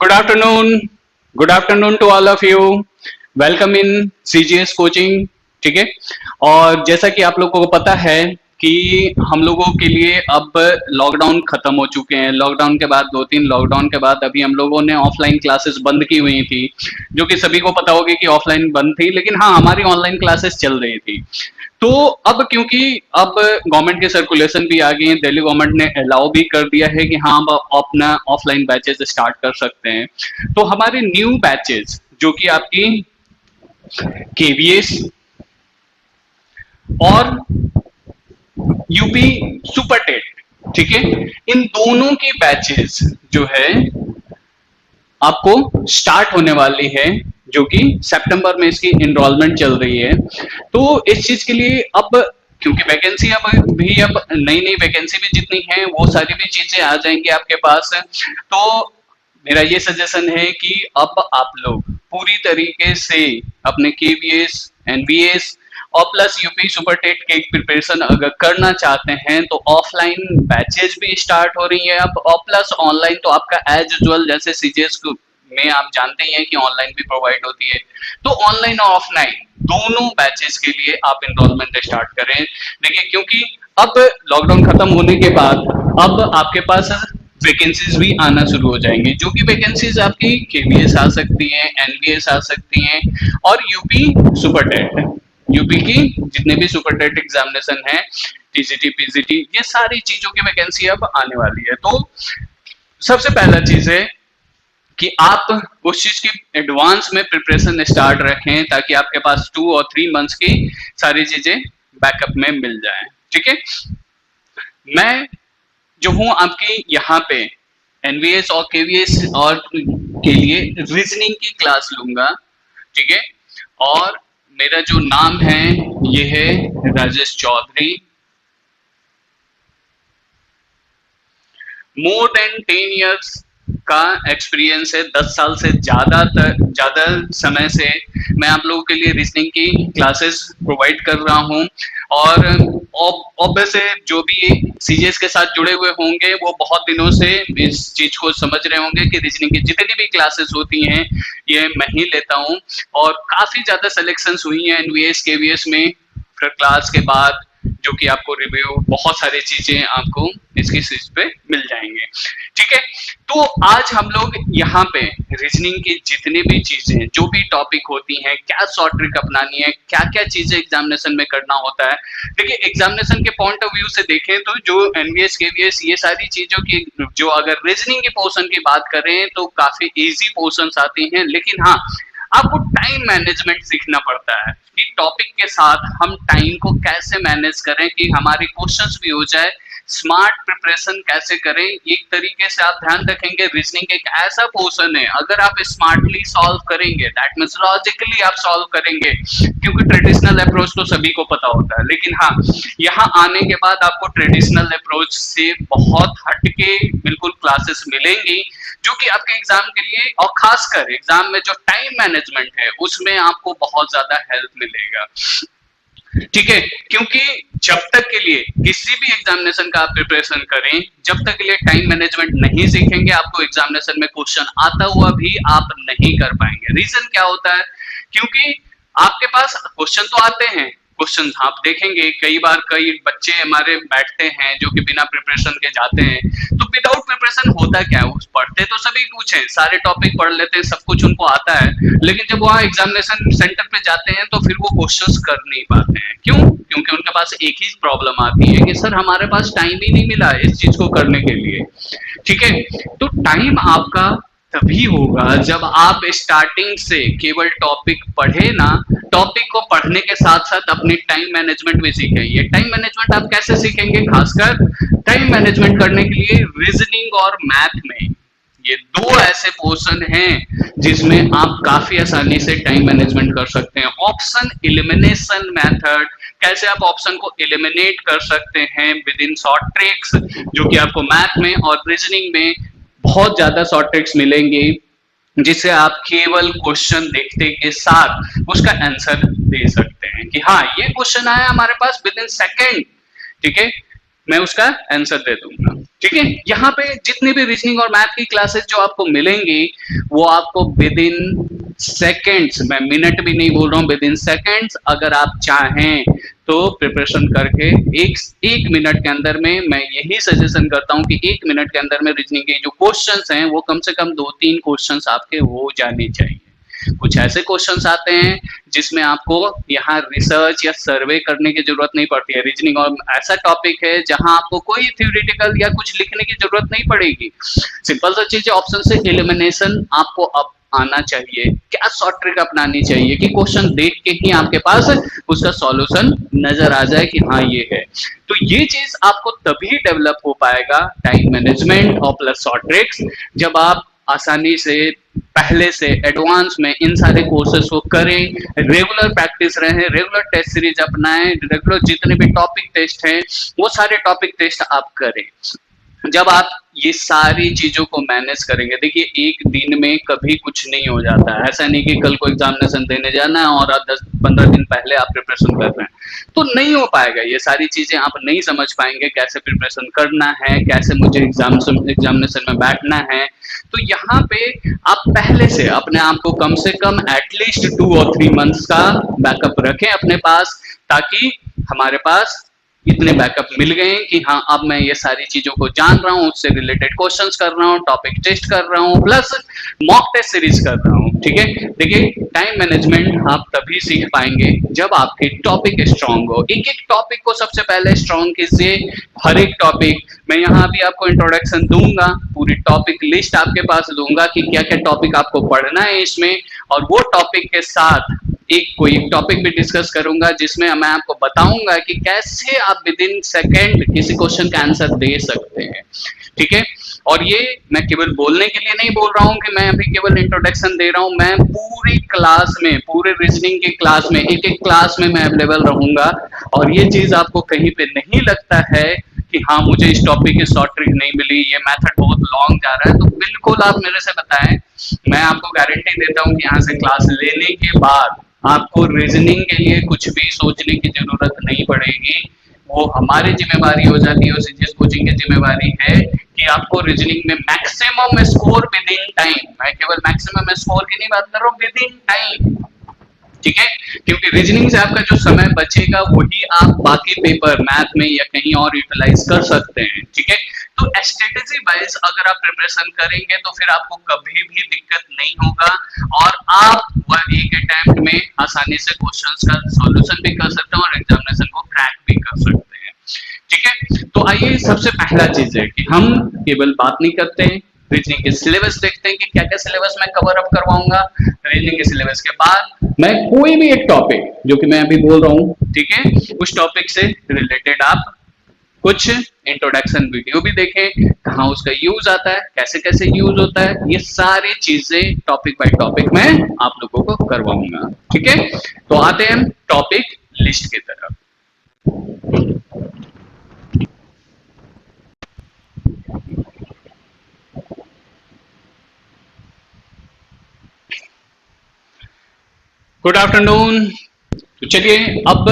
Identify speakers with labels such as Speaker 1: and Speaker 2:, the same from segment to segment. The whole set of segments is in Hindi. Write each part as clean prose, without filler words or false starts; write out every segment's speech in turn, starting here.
Speaker 1: Good afternoon. Good afternoon to all of you. Welcome in CGS coaching. ठीक है. और जैसा कि आप लोगों को पता है कि हम लोगों के लिए अब लॉकडाउन खत्म हो चुके हैं. लॉकडाउन के बाद 2-3 लॉकडाउन के बाद अभी हम लोगों ने ऑफलाइन क्लासेस बंद की हुई थी, जो कि सभी को पता होगी कि ऑफलाइन बंद थी, लेकिन हाँ हमारी ऑनलाइन क्लासेस चल रही थी. तो अब क्योंकि अब गवर्नमेंट के सर्कुलेशन भी आ गए हैं, दिल्ली गवर्नमेंट ने अलाउ भी कर दिया है कि हाँ अब अपना ऑफलाइन बैचेस स्टार्ट कर सकते हैं. तो हमारे न्यू बैचेस जो कि आपकी केवीएस और यूपी सुपर टेट, ठीक है, इन दोनों की बैचेस जो है आपको स्टार्ट होने वाली है, जो कि सितंबर में इसकी एनरोलमेंट चल रही है. तो इस चीज के लिए अब क्योंकि वैकेंसी अब नई नई वैकेंसी भी जितनी है वो सारी भी चीजें आ जाएंगी आपके पास. तो मेरा ये सजेशन है कि अब आप लोग पूरी तरीके से अपने केवीएस एनबीएस और प्लस यूपी सुपर टेट के प्रिपरेशन अगर करना चाहते हैं तो ऑफलाइन बैचेज भी स्टार्ट हो रही है अब, और प्लस ऑनलाइन तो आपका एज यूजुअल जैसे सीजीएस में आप जानते ही हैं कि ऑनलाइन भी प्रोवाइड होती है. तो ऑनलाइन और ऑफलाइन दोनों बैचेस के लिए आप एनरोलमेंट स्टार्ट करें. देखिए क्योंकि अब लॉकडाउन खत्म होने के बाद अब आपके पास वैकेंसीज भी आना शुरू हो जाएंगी, जो कि वैकेंसीज आपकी केवीएस आ सकती हैं, एनबीएस आ सकती हैं और यूपी सुपर टेट, यूपी की जितने भी सुपर टेट एग्जामिनेशन है, टीजीटी पीजीटी, ये सारी चीजों की वैकेंसी अब आने वाली है. तो सबसे पहला चीज है कि आप उस चीज की एडवांस में प्रिपरेशन स्टार्ट रखें ताकि आपके पास 2 और 3 मंथ्स की सारी चीजें बैकअप में मिल जाएं. ठीक है. मैं जो हूं आपकी यहाँ पे एनवीएस और केवीएस और के लिए रीजनिंग की क्लास लूंगा. ठीक है. और मेरा जो नाम है ये है Rajesh Chaudhary. More than 10 years का एक्सपीरियंस है, 10 साल से ज्यादा समय से मैं आप लोगों के लिए रीजनिंग की क्लासेस प्रोवाइड कर रहा हूं. और ऑब्वियस है जो भी सीजीएस के साथ जुड़े हुए होंगे वो बहुत दिनों से इस चीज को समझ रहे होंगे कि रीजनिंग की जितनी भी क्लासेस होती हैं ये मैं ही लेता हूं. और काफी ज्यादा सिलेक्शंस हुई हैं एनवीएस केवीएस में. फिर क्लास के बाद जो कि आपको रिव्यू बहुत सारी चीजें आपको इसकी चीज पे मिल जाएंगे. ठीक है. तो आज हम लोग यहाँ पे रीजनिंग की जितनी भी चीजें जो भी टॉपिक होती हैं, क्या शॉर्ट ट्रिक अपनानी है, क्या क्या चीजें एग्जामिनेशन में करना होता है. देखिए एग्जामिनेशन के पॉइंट ऑफ व्यू से देखें तो जो एनवीएस केवीएस ये सारी चीजों की जो अगर रीजनिंग के पोर्शन की बात करें तो काफी इजी पोर्शंस आती हैं, लेकिन हाँ आपको टाइम मैनेजमेंट सीखना पड़ता है कि टॉपिक के साथ हम टाइम को कैसे मैनेज करें कि हमारी क्वेश्चंस भी हो जाए, स्मार्ट प्रिपरेशन कैसे करें. एक तरीके से आप ध्यान रखेंगे रीजनिंग एक ऐसा पोर्शन है अगर आप स्मार्टली सॉल्व करेंगे दैट मींस लॉजिकली आप सॉल्व करेंगे, क्योंकि ट्रेडिशनल अप्रोच तो सभी को पता होता है, लेकिन हाँ यहाँ आने के बाद आपको ट्रेडिशनल अप्रोच से बहुत हटके बिल्कुल क्लासेस मिलेंगी जो कि आपके एग्जाम के लिए और खासकर एग्जाम में जो टाइम मैनेजमेंट है उसमें आपको बहुत ज्यादा हेल्प मिलेगा. ठीक है. क्योंकि जब तक के लिए किसी भी एग्जामिनेशन का आप प्रिपरेशन करें, जब तक के लिए टाइम मैनेजमेंट नहीं सीखेंगे आपको एग्जामिनेशन में क्वेश्चन आता हुआ भी आप नहीं कर पाएंगे. रीजन क्या होता है? क्योंकि आपके पास क्वेश्चन तो आते हैं, क्वेश्चन आप देखेंगे कई बार कई बच्चे हमारे बैठते हैं जो कि बिना प्रिपरेशन के जाते हैं. तो विदाउट प्रिपरेशन होता क्या है, पढ़ते तो सभी कुछ है, सारे टॉपिक पढ़ लेते हैं, सब कुछ उनको आता है, लेकिन जब वहाँ एग्जामिनेशन सेंटर पे जाते हैं तो फिर वो क्वेश्चंस कर नहीं पाते हैं. क्यों? क्योंकि उनके पास एक ही प्रॉब्लम आती है कि सर हमारे पास टाइम ही नहीं मिला इस चीज को करने के लिए. ठीक है. तो टाइम आपका तभी होगा जब आप स्टार्टिंग से केवल टॉपिक पढ़े ना, टॉपिक को पढ़ने के साथ साथ अपनी टाइम मैनेजमेंट भी सीखें. ये टाइम मैनेजमेंट आप कैसे सीखेंगे? खासकर टाइम मैनेजमेंट करने के लिए रीजनिंग और मैथ में ये दो ऐसे पोर्शन हैं जिसमें आप काफी आसानी से टाइम मैनेजमेंट कर सकते हैं. ऑप्शन एलिमिनेशन मेथड, कैसे आप ऑप्शन को एलिमिनेट कर सकते हैं विद इन शॉर्ट ट्रिक्स, जो कि आपको मैथ में और रीजनिंग में बहुत ज्यादा शॉर्ट ट्रिक्स मिलेंगी जिससे आप केवल क्वेश्चन देखते के साथ उसका आंसर दे सकते हैं कि हाँ ये क्वेश्चन आया हमारे पास विद इन सेकेंड. ठीक है. मैं उसका आंसर दे दूंगा। ठीक है, यहाँ पे जितनी भी रीजनिंग और मैथ की क्लासेस जो आपको मिलेंगी वो आपको विद इन सेकेंड्स, मैं मिनट भी नहीं बोल रहा हूँ, विद इन सेकेंड्स अगर आप चाहें तो प्रिपरेशन करके एक एक मिनट के अंदर में, मैं यही सजेशन करता हूँ कि एक मिनट के अंदर में रीजनिंग के जो क्वेश्चंस हैं वो कम से कम 2-3 क्वेश्चंस आपके हो जाने चाहिए। कुछ ऐसे क्वेश्चंस आते हैं जिसमें आपको यहाँ रिसर्च या सर्वे करने की जरूरत नहीं पड़ती है। रीजनिंग और ऐसा टॉपिक है जहां आपको कोई थ्योरेटिकल या कुछ लिखने की जरूरत नहीं पड़ेगी। सिंपल सा चीज है, ऑप्शन से एलिमिनेशन आपको अब आना चाहिए। क्या शॉर्ट ट्रिक अपनानी चाहिए कि क्वेश्चन देख के ही आपके पास उसका सॉल्यूशन नजर आ जाए कि हाँ ये है। तो ये चीज आपको तभी डेवलप हो पाएगा, टाइम मैनेजमेंट और प्लस शॉर्ट ट्रिक्स, जब आप आसानी से पहले से एडवांस में इन सारे कोर्सेस को करें, रेगुलर प्रैक्टिस रहें, रेगुलर टेस्ट सीरीज अपनाएं, रेगुलर जितने भी टॉपिक टेस्ट हैं वो सारे टॉपिक टेस्ट आप करें। जब आप ये सारी चीजों को मैनेज करेंगे, देखिए एक दिन में कभी कुछ नहीं हो जाता है। ऐसा नहीं कि कल को एग्जामिनेशन देने जाना है और आप 10-15 दिन पहले आप प्रिपरेशन कर रहे हैं तो नहीं हो पाएगा। ये सारी चीजें आप नहीं समझ पाएंगे, कैसे प्रिपरेशन करना है, कैसे मुझे एग्जामिनेशन में बैठना है। तो यहाँ पे आप पहले से अपने आप को कम से कम एटलीस्ट 2 और 3 मंथ्स का बैकअप रखें अपने पास, ताकि हमारे पास इतने बैकअप मिल गए कि हाँ अब मैं ये सारी चीजों को जान रहा हूँ, उससे रिलेटेड क्वेश्चंस कर रहा हूँ, टॉपिक टेस्ट कर रहा हूँ, प्लस मॉक टेस्ट सीरीज कर रहा हूँ। ठीक है, देखिए टाइम मैनेजमेंट आप तभी सीख पाएंगे जब आपके टॉपिक स्ट्रांग हो। एक एक टॉपिक को सबसे पहले स्ट्रांग कीजिए। हर एक टॉपिक मैं यहाँ भी आपको इंट्रोडक्शन दूंगा, पूरी टॉपिक लिस्ट आपके पास दूंगा कि क्या क्या टॉपिक आपको पढ़ना है इसमें, और वो टॉपिक के साथ एक कोई एक टॉपिक भी डिस्कस करूंगा जिसमें मैं आपको बताऊंगा कि कैसे आप विद इन सेकेंड किसी क्वेश्चन का आंसर दे सकते हैं। ठीक है, और ये मैं केवल बोलने के लिए नहीं बोल रहा हूँ कि मैं अभी केवल इंट्रोडक्शन दे रहा हूँ, मैं पूरी क्लास में, पूरे रीजनिंग की क्लास में, एक एक क्लास में मैं अवेलेबल रहूंगा। और ये चीज आपको कहीं पे नहीं लगता है कि हाँ मुझे इस टॉपिक की शॉर्ट ट्रिक नहीं मिली, ये मेथड बहुत लॉन्ग जा रहा है, तो बिल्कुल आप मेरे से बताएं, मैं आपको गारंटी देता हूँ कि यहाँ से क्लास लेने के बाद आपको रीजनिंग के लिए कुछ भी सोचने की जरूरत नहीं पड़ेगी। वो हमारी जिम्मेवारी हो जाती है, सीजीएस कोचिंग की जिम्मेवारी है कि आपको रीजनिंग में maximum score with in time, मैं केवल मैक्सिमम स्कोर की नहीं बात कर रहा हूँ, विद इन टाइम। ठीक है, क्योंकि रीजनिंग से आपका जो समय बचेगा वही आप बाकी पेपर मैथ में या कहीं और यूटिलाइज कर सकते हैं। ठीक है, तो स्ट्रेटेजी वाइज अगर आप प्रिपरेशन करेंगे तो फिर आपको कभी भी दिक्कत नहीं होगा और आप वह एक अटेम्प्ट में आसानी से क्वेश्चंस का सॉल्यूशन भी कर सकते हैं और एग्जामिनेशन को क्रैक भी कर सकते हैं। ठीक है, तो आइए सबसे पहला चीज है कि हम केवल बात नहीं करते हैं, रीजनिंग के सिलेबस देखते हैं कि क्या क्या सिलेबस मैं कवर अप करवाऊंगा। रीजनिंग के सिलेबस के बाद मैं कोई भी एक टॉपिक जो कि मैं अभी बोल रहा हूँ, ठीक है, उस टॉपिक से रिलेटेड आप कुछ इंट्रोडक्शन वीडियो भी देखें, कहाँ उसका यूज आता है, कैसे कैसे यूज होता है, ये सारी चीजें टॉपिक बाय टॉपिक मैं आप लोगों को करवाऊंगा। ठीक है, तो आते हैं टॉपिक लिस्ट की तरफ। Good afternoon. तो चलिए अब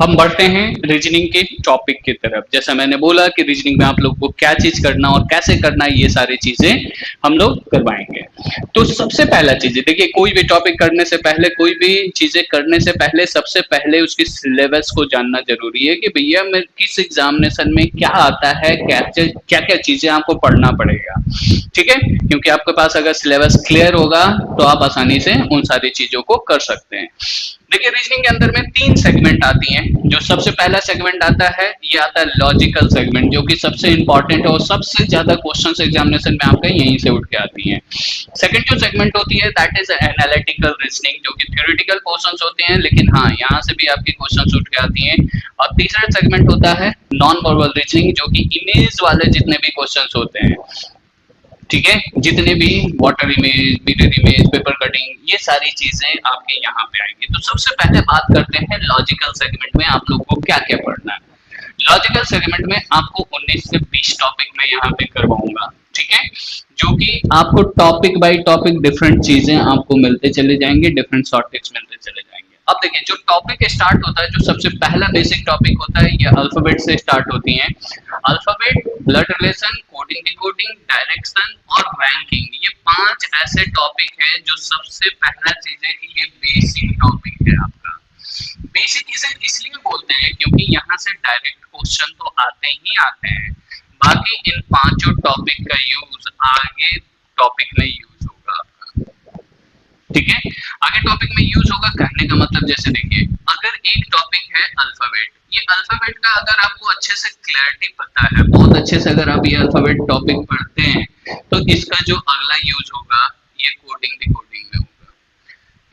Speaker 1: हम बढ़ते हैं रीजनिंग के टॉपिक की तरफ। जैसा मैंने बोला कि रीजनिंग में आप लोग को क्या चीज करना और कैसे करना है, ये सारी चीजें हम लोग करवाएंगे। तो सबसे पहला चीज है, देखिए कोई भी टॉपिक करने से पहले, कोई भी चीजें करने से पहले सबसे पहले उसकी सिलेबस को जानना जरूरी है कि भैया मैं किस एग्जामिनेशन में क्या आता है, क्या क्या चीजें आपको पढ़ना पड़ेगा। ठीक है, क्योंकि आपके पास अगर सिलेबस क्लियर होगा तो आप आसानी से उन सारी चीजों को कर सकते हैं। देखिए रीजनिंग के अंदर में 3 सेगमेंट आती हैं। जो सबसे पहला सेगमेंट आता है, ये आता है लॉजिकल सेगमेंट, जो कि सबसे इंपॉर्टेंट है और सबसे ज्यादा क्वेश्चंस एग्जामिनेशन में आपके यहीं से उठ के आती हैं। सेकंड जो सेगमेंट होती है दैट इज एनालिटिकल रीजनिंग, जो कि थ्योरेटिकल क्वेश्चंस होते हैं, लेकिन हाँ यहाँ से भी आपकी क्वेश्चंस उठ के आती हैं। और तीसरा सेगमेंट होता है नॉन वर्बल रीजनिंग, जो कि इमेज वाले जितने भी क्वेश्चंस होते हैं, ठीक है, जितने भी water image, mirror image, paper cutting, ये सारी चीजें आपके यहाँ पे आएंगी। तो सबसे पहले बात करते हैं लॉजिकल सेगमेंट में आप लोगों को क्या क्या पढ़ना है। लॉजिकल सेगमेंट में आपको 19 से 20 टॉपिक मैं यहाँ पे करवाऊंगा। ठीक है, जो कि आपको टॉपिक बाय टॉपिक डिफरेंट चीजें आपको मिलते चले जाएंगे, डिफरेंट शॉर्ट टिप्स मिलते चले जाएंगे। अब देखिए जो टॉपिक स्टार्ट होता है, जो सबसे पहला बेसिक टॉपिक होता है, ये अल्फाबेट से स्टार्ट होती हैं। Alphabet, blood relation, coding decoding, direction और रैंकिंग, ये 5 ऐसे टॉपिक हैं जो सबसे पहला चीज है कि ये बेसिक टॉपिक है आपका। बेसिक इसे इसलिए बोलते हैं क्योंकि यहाँ से डायरेक्ट क्वेश्चन तो आते ही आते हैं, बाकी इन पांचों टॉपिक का यूज आगे टॉपिक में यूज होगा। ठीक है, आगे टॉपिक में यूज होगा कहने का मतलब, जैसे देखिए अगर एक टॉपिक है अल्फाबेट, ये अल्फाबेट का अगर आपको अच्छे से क्लैरिटी पता है, बहुत अच्छे से अगर आप ये अल्फाबेट टॉपिक पढ़ते हैं, तो इसका जो अगला यूज होगा ये कोडिंग डिकोडिंग में होगा।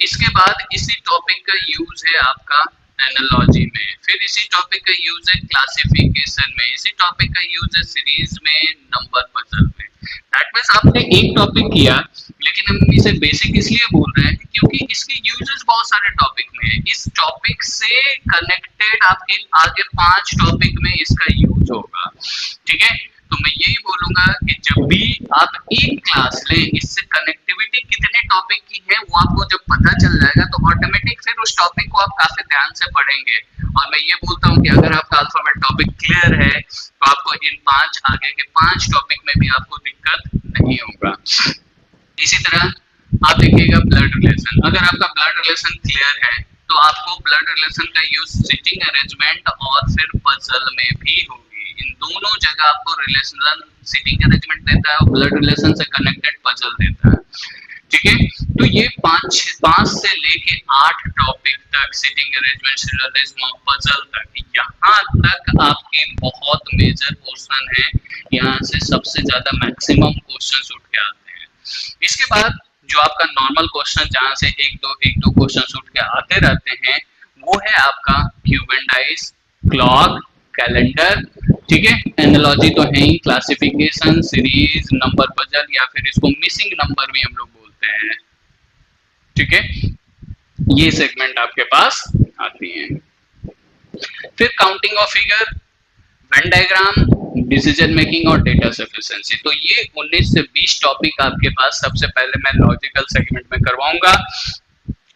Speaker 1: इसके बाद इसी टॉपिक का यूज है आपका एनालॉजी में, फिर इसी टॉपिक का यूज है क्लासिफिकेशन में, इसी टॉपिक का यूज है सीरीज में, नंबर पजल में। दैट मींस आपने एक टॉपिक किया, लेकिन हम इसे बेसिक इसलिए बोल रहे हैं क्योंकि इसके यूजेस बहुत सारे टॉपिक में है। इस टॉपिक से कनेक्टेड आपके आगे 5 टॉपिक में इसका यूज होगा। ठीक है, तो मैं यही बोलूंगा कि जब भी आप एक क्लास लें, इससे कनेक्टिविटी कितने टॉपिक की है वो आपको जब पता चल जाएगा, तो ऑटोमेटिक फिर उस टॉपिक को आप काफी ध्यान से पढ़ेंगे। और मैं ये बोलता हूँ कि अगर आपका अल्फाबेट टॉपिक क्लियर है, तो आपको इन 5 आगे के 5 टॉपिक में भी आपको दिक्कत नहीं होगा। इसी तरह आप देखिएगा ब्लड रिलेशन, अगर आपका ब्लड रिलेशन क्लियर है, तो आपको ब्लड रिलेशन का यूज सिटिंग अरेंजमेंट और फिर पजल में भी होगी। इन दोनों जगह आपको रिलेशन सिटिंग अरेंजमेंट देता है और ब्लड रिलेशन से कनेक्टेड पजल देता है। ठीक है, तो ये 5 से लेके 8 टॉपिक तक, सिटिंग अरेंजमेंट, सिलोजिज्म, पजल तक, यहाँ तक आपके बहुत मेजर पोर्शन है। यहाँ से सबसे ज्यादा मैक्सिमम क्वेश्चंस उठ के आते हैं। इसके बाद जो आपका नॉर्मल क्वेश्चन, जहां से एक दो क्वेश्चन उठ के आते रहते हैं, वो है आपका cube and dice, clock, calendar. ठीक है, एनालॉजी तो है ही, क्लासिफिकेशन, सीरीज, नंबर पजल, या फिर इसको मिसिंग नंबर भी हम लोग बोलते हैं। ठीक है, ये सेगमेंट आपके पास आती है। फिर counting of figure, Venn diagram, decision making और डेटा सफिशिएंसी। तो ये 19 से 20 टॉपिक आपके पास सबसे पहले मैं लॉजिकल सेगमेंट में करवाऊंगा।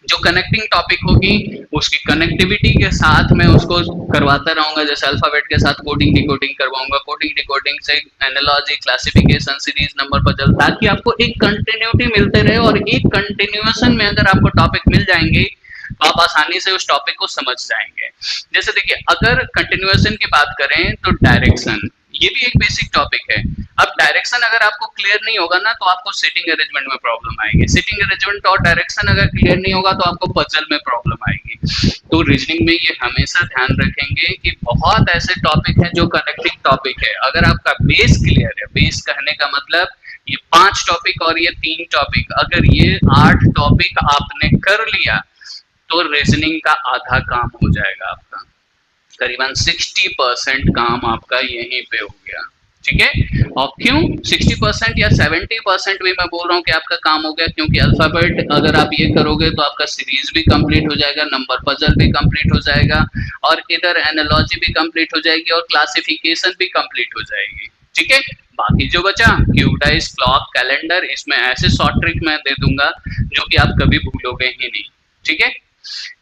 Speaker 1: जो कनेक्टिंग टॉपिक होगी उसकी कनेक्टिविटी के साथ मैं उसको करवाता रहूंगा, जैसे अल्फाबेट के साथ कोडिंग डिकोडिंग करवाऊंगा, कोडिंग डिकोडिंग से analogy, classification, series, number puzzle, ताकि आपको एक कंटिन्यूटी मिलते रहे। और एक कंटिन्यूएशन में अगर आपको टॉपिक मिल जाएंगे, तो आप आसानी से उस टॉपिक को समझ जाएंगे। जैसे देखिए अगर कंटिन्यूएशन की बात करें, तो डायरेक्शन, ये भी एक बेसिक टॉपिक है। अब डायरेक्शन अगर आपको क्लियर नहीं होगा ना, तो आपको सिटिंग अरेंजमेंट में प्रॉब्लम आएगी। सिटिंग अरेंजमेंट और डायरेक्शन अगर क्लियर नहीं होगा, तो आपको पजल में प्रॉब्लम आएगी। तो रीजनिंग में ये हमेशा ध्यान रखेंगे कि बहुत ऐसे टॉपिक हैं जो कनेक्टिंग टॉपिक है। अगर आपका बेस क्लियर है, बेस कहने का मतलब ये 5 टॉपिक और ये 3 टॉपिक, अगर ये 8 टॉपिक आपने कर लिया, तो रीजनिंग का आधा काम हो जाएगा आपका। करीबन 60% काम आपका यहीं पे हो गया। ठीक है, और क्यों 60% या 70% भी मैं बोल रहा हूँ कि आपका काम हो गया, क्योंकि अल्फाबेट अगर आप ये करोगे तो आपका सीरीज भी कंप्लीट हो जाएगा, नंबर पजल भी कंप्लीट हो जाएगा, और इधर एनालॉजी भी कंप्लीट हो जाएगी, और क्लासिफिकेशन भी कंप्लीट हो जाएगी। ठीक है, बाकी जो बचा क्यूब डाइस, क्लॉक, कैलेंडर, इसमें ऐसे शॉर्ट ट्रिक मैं दे दूंगा जो कि आप कभी भूलोगे ही नहीं। ठीक है,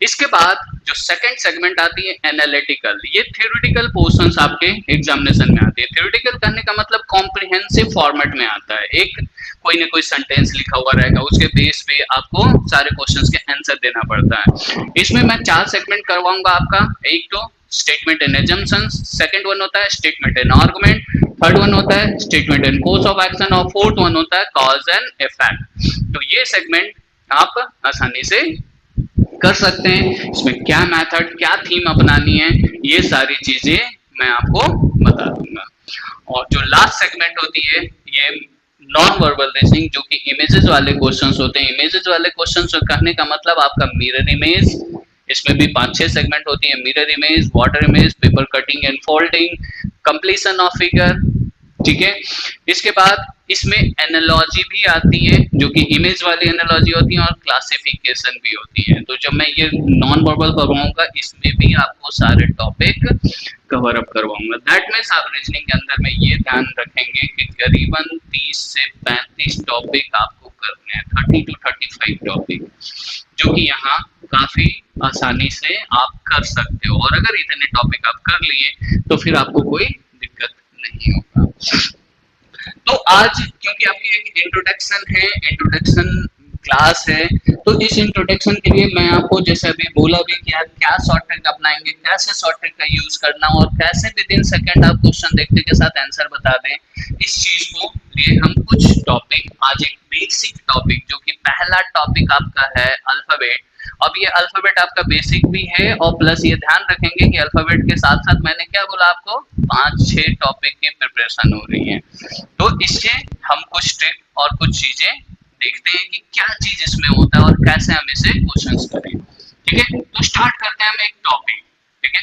Speaker 1: इसके बाद जो सेकंड सेगमेंट आती है एनालिटिकल, ये थ्योरेटिकल पोर्शंस आपके एग्जामिनेशन में आती है। थ्योरेटिकल करने का मतलब कॉम्प्रिहेंसिव फॉर्मेट में आता है। एक कोई ना कोई सेंटेंस लिखा हुआ रहेगा, उसके बेस पे आपको सारे क्वेश्चंस के आंसर देना पड़ता है। इसमें मैं 4 सेगमेंट करवाऊंगा आपका। एक तो statement and assumptions, second one होता है statement and argument, third one होता है statement and course of action, और फोर्थ वन होता है कॉज एंड इफेक्ट। तो ये सेगमेंट आप आसानी से कर सकते हैं। इसमें क्या मेथड, क्या थीम अपनानी है, ये सारी चीजें मैं आपको बता दूंगा। और जो लास्ट सेगमेंट होती है ये नॉन वर्बल रीजनिंग, जो कि इमेजेस वाले क्वेश्चंस होते हैं। इमेजेस वाले क्वेश्चंस कहने का मतलब आपका मिरर इमेज, इसमें भी 5-6 सेगमेंट होती है। Mirror image, water image, paper cutting and folding, completion of figure. ठीक है, इसके बाद इसमें एनालॉजी भी आती है, जो कि इमेज वाली एनालॉजी होती है, और क्लासिफिकेशन भी होती है। तो जब मैं ये नॉन वर्बल करवाऊंगा, इसमें भी आपको सारे टॉपिक कवर अप करवाऊंगा। दैट मींस आप रीजनिंग के अंदर में ये ध्यान रखेंगे कि करीबन 30 से 35 टॉपिक आपको करने हैं, 30 to 35 टॉपिक, जो कि यहाँ काफी आसानी से आप कर सकते हो, और अगर इतने टॉपिक आप कर लिए तो फिर आपको कोई दिक्कत नहीं होगा। तो आज क्योंकि आपकी एक इंट्रोडक्शन है, इंट्रोडक्शन क्लास है, तो इस इंट्रोडक्शन के लिए मैं आपको जैसे अभी बोला भी कि आप क्या शॉर्ट ट्रिक अपनाएंगे, कैसे शॉर्ट ट्रिक का यूज करना और कैसे विद इन सेकंड आप क्वेश्चन देखते के साथ आंसर बता दें, इस चीज को लिए हम कुछ टॉपिक, आज एक बेसिक टॉपिक जो कि पहला टॉपिक आपका है अल्फाबेट। अब ये अल्फाबेट आपका बेसिक भी है और प्लस ये ध्यान रखेंगे कि अल्फाबेट के साथ साथ मैंने क्या बोला आपको 5-6 टॉपिक की प्रिपरेशन हो रही है। तो इससे हम कुछ ट्रिक और कुछ चीजें देखते हैं कि क्या चीज इसमें होता है और कैसे हम इसे क्वेश्चंस करें। ठीक है, तो स्टार्ट करते हैं हम एक टॉपिक। ठीक है,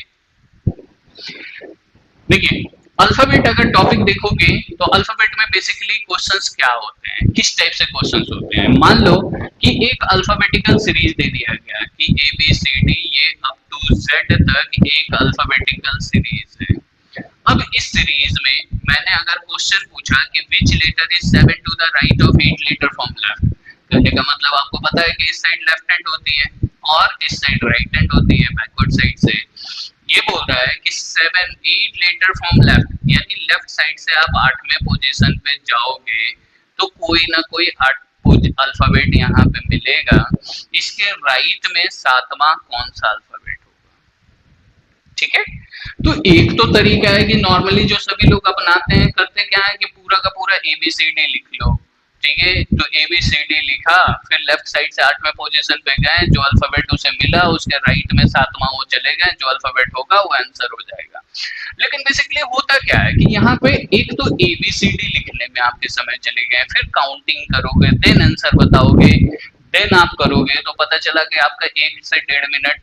Speaker 1: देखिए अल्फाबेट अगर टॉपिक देखोगे तो अल्फाबेट में बेसिकली क्वेश्चंस क्या होते हैं, किस टाइप से क्वेश्चंस होते हैं। मान लो कि एक अल्फाबेटिकल सीरीज दे दिया गया कि ए बी सी डी ये अप टू जेड तक एक अल्फाबेटिकल सीरीज है। अब इस सीरीज में मैंने अगर क्वेश्चन पूछा कि which letter is 7 to the right of 8 letter from left, कहने का मतलब आपको पता है कि इस साइड लेफ्ट हैंड होती है और इस साइड राइट हैंड होती है बैकवर्ड साइड से। ये बोल रहा है कि 7-8 लेटर फ्रॉम लेफ्ट, यानी लेफ्ट साइड से आप 8वें पोजीशन पे जाओगे तो कोई ना कोई अल्फाबेट यहाँ पे मिलेगा। इसके राइट में 7वां कौन सा अल्फाबेट होगा। ठीक है, तो एक तो तरीका है कि नॉर्मली जो सभी लोग अपनाते हैं, करते क्या है कि पूरा का पूरा ABCD लिख लो। ठीक है, तो ABCD लिखा, फिर लेफ्ट साइड से 8वें पोजीशन पे गए, जो अल्फाबेट उसे मिला उसके राइट में 7वां वो चले गए, जो अल्फाबेट होगा वो आंसर हो जाएगा। लेकिन बेसिकली होता क्या है कि यहाँ पे एक तो ABCD लिखने में आपके समय चले गए, फिर काउंटिंग करोगे, देन आंसर बताओगे, देन आप करोगे तो पता चला कि आपका 1 से 1.5 मिनट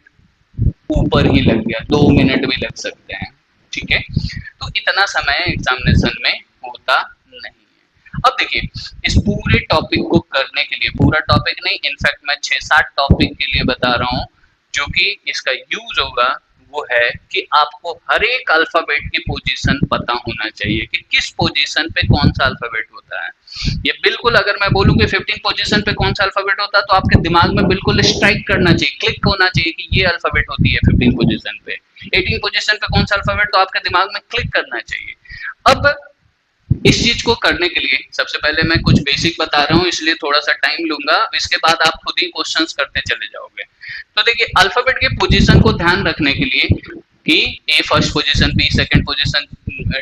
Speaker 1: ऊपर ही लग गया, 2 मिनट भी लग सकते हैं। ठीक है, तो इतना समय एग्जामिनेशन में होता नहीं है। अब देखिए इस पूरे टॉपिक को करने के लिए, पूरा टॉपिक नहीं इनफैक्ट मैं 6-7 टॉपिक के लिए बता रहा हूँ जो कि इसका यूज होगा, वो है कि आपको हर एक अल्फाबेट की पोजीशन पता होना चाहिए कि किस पोजीशन पे कौन सा अल्फाबेट होता है। ये बिल्कुल अगर मैं बोलूं कि 15 पोजीशन पे कौन सा अल्फाबेट होता है तो आपके दिमाग में बिल्कुल स्ट्राइक करना चाहिए, क्लिक होना चाहिए कि ये अल्फाबेट होती है 15 पोजीशन पे। 18 पोजीशन पे कौन सा अल्फाबेट, तो आपके दिमाग में क्लिक करना चाहिए। अब इस चीज को करने के लिए सबसे पहले मैं कुछ बेसिक बता रहा हूँ, इसलिए थोड़ा सा टाइम लूंगा, इसके बाद आप खुद ही क्वेश्चंस करते चले जाओगे। तो देखिए अल्फाबेट के पोजीशन को ध्यान रखने के लिए कि A first position, B second position,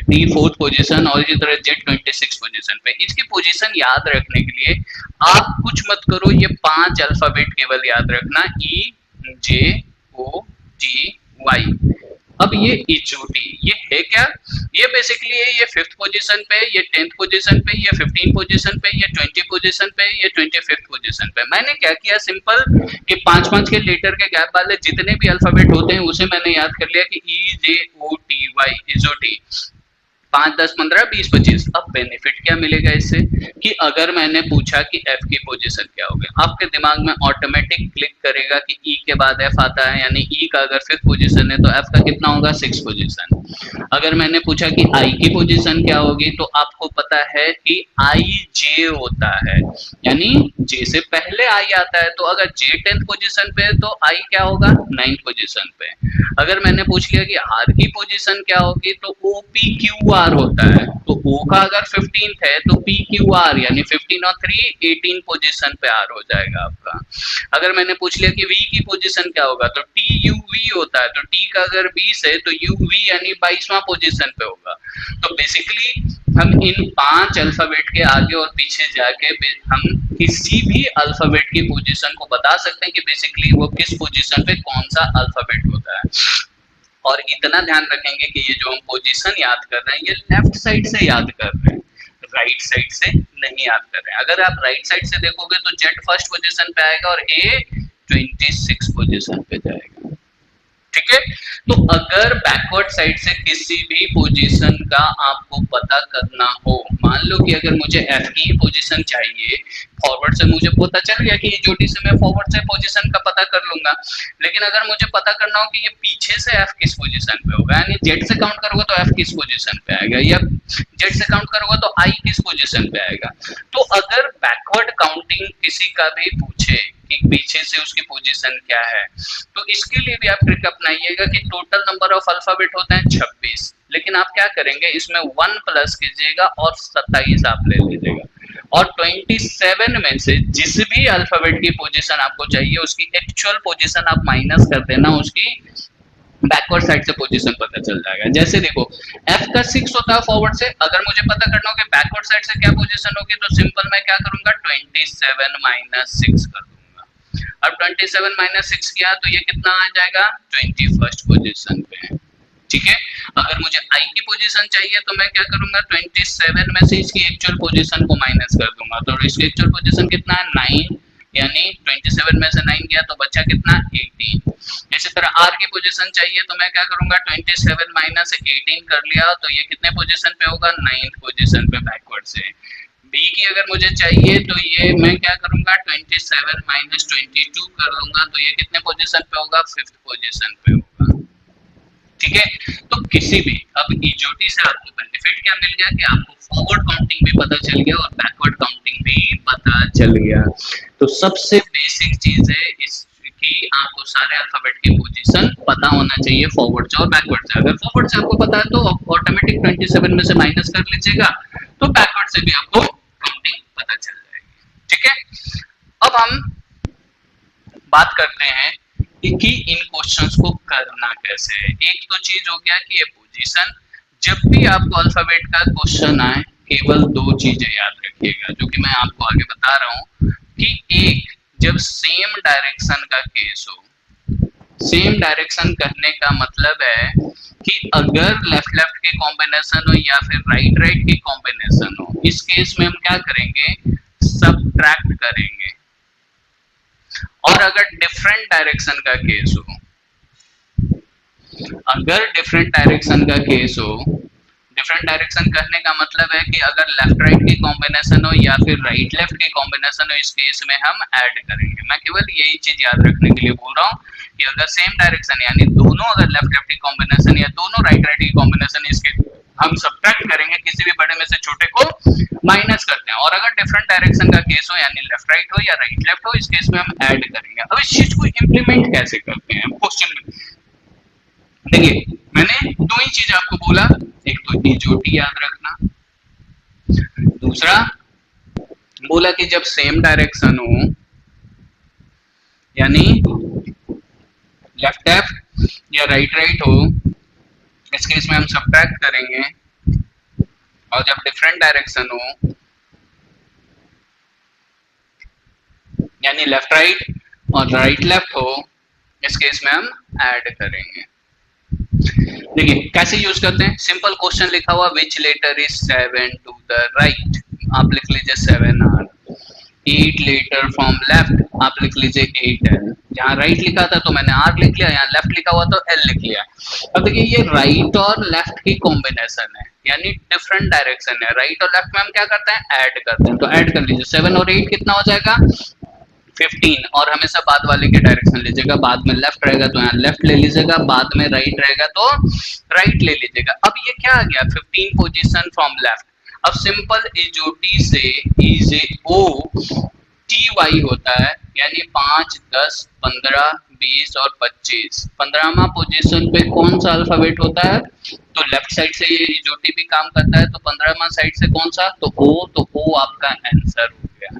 Speaker 1: D fourth position और इसी तरह जेड 26 पोजीशन पे, इसकी पोजीशन याद रखने के लिए आप कुछ मत करो, ये 5 अल्फाबेट केवल याद रखना, ई जे ओ टी वाई। अब ये इजोटी ये है क्या, ये बेसिकली है, ये 5th पोजीशन पे, ये 10th पोजीशन पे, ये 15 पोजीशन पे, ये 20 पोजीशन पे, ये 25th पोजीशन पे। मैंने क्या किया सिंपल कि 5-5 के लेटर के गैप वाले जितने भी अल्फाबेट होते हैं उसे मैंने याद कर लिया कि ई जे ओ टी वाई इजोटी, 5, 10, 15, 20, 25। अब बेनिफिट क्या मिलेगा इससे कि अगर मैंने पूछा कि एफ की पोजीशन क्या होगी, आपके दिमाग में ऑटोमेटिक क्लिक करेगा कि ई के बाद एफ आता है, यानी ई का अगर 5th पोजीशन है तो एफ का कितना होगा 6th पोजीशन। अगर मैंने पूछा कि आई की पोजीशन क्या होगी तो आपको पता है कि आई जे होता है, यानी जे से पहले आई आता है, तो अगर जे 10th पोजीशन पे है तो आई क्या होगा 9th पोजीशन पे। अगर मैंने पूछ लिया कि आर की पोजीशन क्या होगी तो ओ पी क्यू आर होता है, तो ओ का अगर 15th है तो पी क्यू आर यानी 15 और 3 18 पोजीशन पे आर हो जाएगा आपका। अगर मैंने पूछ लिया कि वी की पोजीशन क्या होगा तो टी यू वी होता है, तो टी का अगर 20 है तो यू वी यानी 22वां पोजीशन पे होगा। तो बेसिकली हम इन 5 अल्फाबेट के आगे और पीछे जाके हम किसी भी अल्फाबेट की पोजीशन को बता सकते हैं कि बेसिकली वो किस पोजीशन पे कौन सा अल्फाबेट होता है। और इतना ध्यान रखेंगे कि ये जो हम पोजीशन याद कर रहे हैं ये लेफ्ट साइड से याद कर रहे हैं, राइट साइड से नहीं याद कर रहे हैं। अगर आप राइट साइड से देखोगे तो जेड फर्स्ट पोजीशन पे आएगा और ए 26 पोजीशन पे जाएगा। ठीक है, तो अगर बैकवर्ड साइड से किसी भी पोजीशन का आपको पता करना हो, मान लो कि अगर मुझे एफ की पोजीशन चाहिए, फॉरवर्ड से मुझे पता चल गया कि ये जोड़ी से मैं फॉरवर्ड से पोजीशन का पता कर लूंगा, लेकिन अगर मुझे पता करना हो कि ये पीछे से एफ किस पोजीशन पे होगा, यानी जेड से काउंट करोगे तो एफ किस पोजीशन पे आएगा, या जेड से काउंट करोगे तो आई किस पोजीशन पे आएगा। तो अगर बैकवर्ड काउंटिंग किसी का भी पूछे कि पीछे से उसकी पोजीशन क्या है। तो इसके लिए भी आप ट्रिक अपनाइएगा कि टोटल नंबर ऑफ अल्फाबेट होते हैं 26, लेकिन आप क्या करेंगे इसमें 1 प्लस कीजिएगा और 27 आप ले लीजिएगा और 27 में से जिस भी अल्फाबेट की पोजीशन आपको चाहिए उसकी एक्चुअल पोजीशन आप माइनस कर देना, उसकी बैकवर्ड साइड से पोजीशन पता चल जाएगा। जैसे देखो F का 6 होता है फॉरवर्ड से, अगर मुझे पता करना हो कि बैकवर्ड साइड से क्या पोजीशन होगी तो सिंपल मैं क्या करूंगा 27 माइनस 6 कर दूंगा। अब 27 माइनस 6 किया तो ये कितना आ जाएगा 21st पोजीशन पे। ठीक है, अगर मुझे I की पोजीशन चाहिए तो मैं क्या करूंगा 27 में से इसकी एक्चुअल पोजीशन को माइनस कर दूंगा, तो इसकी एक्चुअल पोजीशन कितना है 9, यानी 27 में से 9 गया तो बचा कितना 18। इसी तरह R की पोजीशन चाहिए तो मैं क्या करूंगा 27 माइनस 18 कर लिया तो ये कितने पोजीशन पे होगा 9th पोजीशन पे बैकवर्ड से। B की अगर मुझे चाहिए तो ये मैं क्या करूंगा 27 माइनस 22 कर लूंगा तो ये कितने पोजीशन पे होगा 5th पोजीशन पे होगा। ठीक है, तो किसी भी अब ईजोटी से आपको बेनिफिट क्या मिल गया कि आपको फॉरवर्ड काउंटिंग भी पता चल गया और बैकवर्ड काउंटिंग भी पता चल गया। तो सबसे बेसिक चीज है इसकी, आपको सारे अल्फाबेट की पोजीशन पता होना चाहिए फॉरवर्ड से और बैकवर्ड से। अगर फॉरवर्ड से आपको पता है तो ऑटोमेटिक 27 में से माइनस कर लीजिएगा तो बैकवर्ड से भी आपको काउंटिंग पता चल जाएगी। ठीक है, अब हम बात करते हैं कि इन क्वेश्चंस को करना कैसे है। एक तो चीज हो गया कि ये पोजीशन, जब भी आपको अल्फाबेट का क्वेश्चन आए केवल दो चीजें याद रखिएगा जो कि मैं आपको आगे बता रहा हूं कि एक, जब सेम डायरेक्शन का केस हो, सेम डायरेक्शन कहने का मतलब है कि अगर लेफ्ट लेफ्ट के कॉम्बिनेशन हो या फिर राइट राइट के कॉम्बिनेशन हो, इस केस में हम क्या करेंगे सबट्रैक्ट करेंगे। और अगर डिफरेंट डायरेक्शन का केस हो, अगर डिफरेंट डायरेक्शन का केस हो, डिफरेंट डायरेक्शन कहने का मतलब है कि अगर लेफ्ट राइट की कॉम्बिनेशन हो या फिर राइट लेफ्ट की कॉम्बिनेशन हो, इस केस में हम ऐड करेंगे। मैं केवल यही चीज याद रखने के लिए बोल रहा हूँ कि अगर सेम डायरेक्शन यानी दोनों अगर लेफ्ट लेफ्ट की कॉम्बिनेशन या दोनों राइट राइट की कॉम्बिनेशन, इसके हम सब्ट्रैक्ट करेंगे, किसी भी बड़े में से छोटे को माइनस करते हैं। और अगर डिफरेंट डायरेक्शन का केस हो यानी लेफ्ट राइट हो या राइट लेफ्ट हो, इस केस में हम ऐड करेंगे। अब इस चीज को इंप्लीमेंट कैसे करते हैं क्वेश्चन में, देखिए मैंने दो ही चीज आपको बोला, एक तो ईजोटी याद रखना, दूसरा बोला कि जब सेम डायरेक्शन हो यानी लेफ्ट लेफ्ट या राइट राइट हो, इस केस में हम सब्ट्रैक्ट करेंगे। और जब डिफरेंट डायरेक्शन हो यानी लेफ्ट राइट और राइट लेफ्ट हो, इस केस में हम ऐड करेंगे। देखिए कैसे यूज करते हैं, सिंपल क्वेश्चन लिखा हुआ which letter is 7 to the right, आप लिख लीजिए 7R। 8 लेटर फ्रॉम लेफ्ट, आप लिख लीजिए 8L। जहाँ राइट लिखा था तो मैंने R लिख लिया, यहाँ लेफ्ट लिखा हुआ तो L लिख लिया। अब देखिए ये राइट और लेफ्ट की कॉम्बिनेशन है यानी डिफरेंट डायरेक्शन है, राइट और लेफ्ट में हम क्या करते हैं ऐड करते हैं, तो ऐड कर लीजिए 7 और 8 कितना हो जाएगा 15। और हमेशा बाद वाले के डायरेक्शन लीजिएगा, बाद में लेफ्ट रहेगा तो यहाँ लेफ्ट ले लीजिएगा, बाद में राइट रहेगा तो राइट ले लीजिएगा। अब ये क्या आ गया 15 पोजीशन फ्रॉम लेफ्ट। अब सिंपल इजोटी से इजे ओ टी वाई होता है यानी 5, 10, 15, 20 और 25। 15वां पोजीशन पे कौन सा अल्फाबेट होता है, तो लेफ्ट साइड से ये इजोटी भी काम करता है, तो 15वां साइड से कौन सा, तो ओ आपका आंसर हो गया।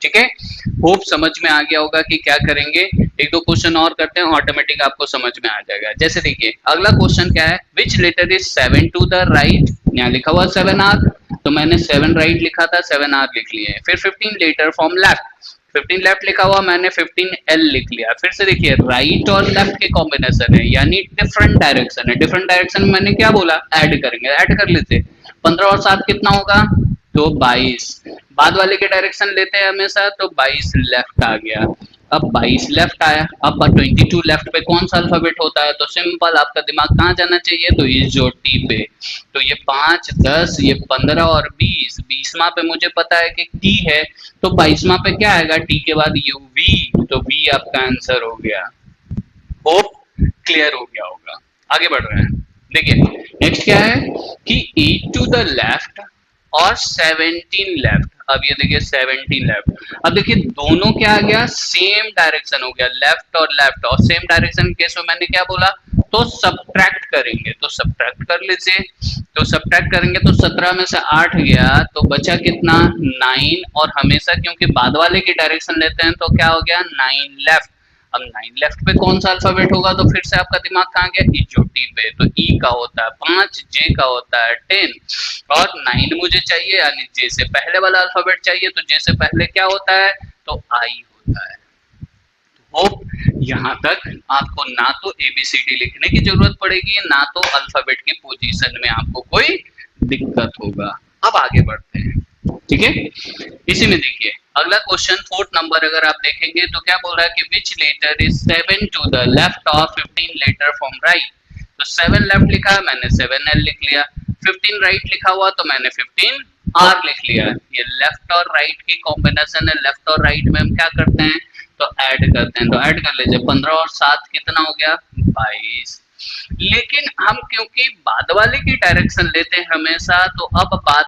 Speaker 1: ठीक है, होप समझ में आ गया होगा कि क्या करेंगे। एक दो क्वेश्चन और करते हैं, ऑटोमेटिक आपको समझ में आ जाएगा। जैसे देखिए अगला क्वेश्चन क्या है, which letter is 7 to the right, यहाँ लिखा हुआ 7R, तो मैंने 7 राइट लिखा था 7R लिख लिया है। फिर 15 लेटर फ्रॉम लेफ्ट, 15 लेफ्ट लिखा हुआ मैंने 15L लिख लिया। फिर से देखिए राइट और लेफ्ट के कॉम्बिनेशन है यानी डिफरेंट डायरेक्शन है, डिफरेंट डायरेक्शन में मैंने क्या बोला ऐड करेंगे, ऐड कर लेते। 15 और 7 कितना होगा, तो 22। बाद वाले के डायरेक्शन लेते हैं हमेशा, तो 22 लेफ्ट आ गया। अब 22 लेफ्ट आया, अब 22 लेफ्ट पे कौन सा अल्फाबेट होता है, तो सिंपल आपका दिमाग कहाँ जाना चाहिए, तो ये जो टी पे, तो ये 5, 10, ये 15 और 20। 20वां पे मुझे पता है कि टी है, तो 22वां पे क्या आएगा टी के बाद यू वी, तो वी आपका आंसर हो गया। होप क्लियर हो गया होगा। आगे बढ़ रहे हैं, देखिए नेक्स्ट क्या है कि 8 टू द लेफ्ट और 17 लेफ्ट। अब ये देखिए 70 लेफ्ट। अब देखिए दोनों क्या आ गया, सेम डायरेक्शन हो गया, लेफ्ट और लेफ्ट। और सेम डायरेक्शन केस में मैंने क्या बोला, तो सब्ट्रैक्ट करेंगे, तो सब्ट्रैक्ट कर लीजिए। तो सब्ट्रैक्ट करेंगे तो 17 में से 8 गया तो बचा कितना, 9। और हमेशा क्योंकि बाद वाले की डायरेक्शन लेते हैं तो क्या हो गया, 9 लेफ्ट। अब 9 लेफ्ट पे कौन सा अल्फाबेट होगा, तो फिर से आपका दिमाग कहाँ गया, ई जो टी पे। तो ई का होता है 5, जे का होता है 10 और 9 मुझे चाहिए, यानी जे से पहले वाला अल्फाबेट चाहिए। तो जे से पहले क्या होता है, तो आई होता है। होप यहाँ तक आपको ना तो एबीसीडी लिखने की जरूरत पड़ेगी, ना तो अल्फाबेट की पोजीशन में आपको कोई दिक्कत होगा। अब आगे बढ़ते हैं, ठीक है। इसी में देखिए अगला क्वेश्चन 4th नंबर अगर आप देखेंगे तो क्या बोल रहा है कि which letter is 7 to the left of 15 letter from right. तो 7 लेफ्ट लिखा है, मैंने 7L लिख लिया। 15 राइट लिखा हुआ तो मैंने 15R लिख लिया। ये लेफ्ट और राइट की कॉम्बिनेशन है। लेफ्ट और राइट में हम क्या करते हैं, तो ऐड करते हैं। तो ऐड कर लीजिए, 15 और 7 कितना हो गया, 22। लेकिन हम क्योंकि बाद वाले की डायरेक्शन लेते हैं हमेशा, तो अब बात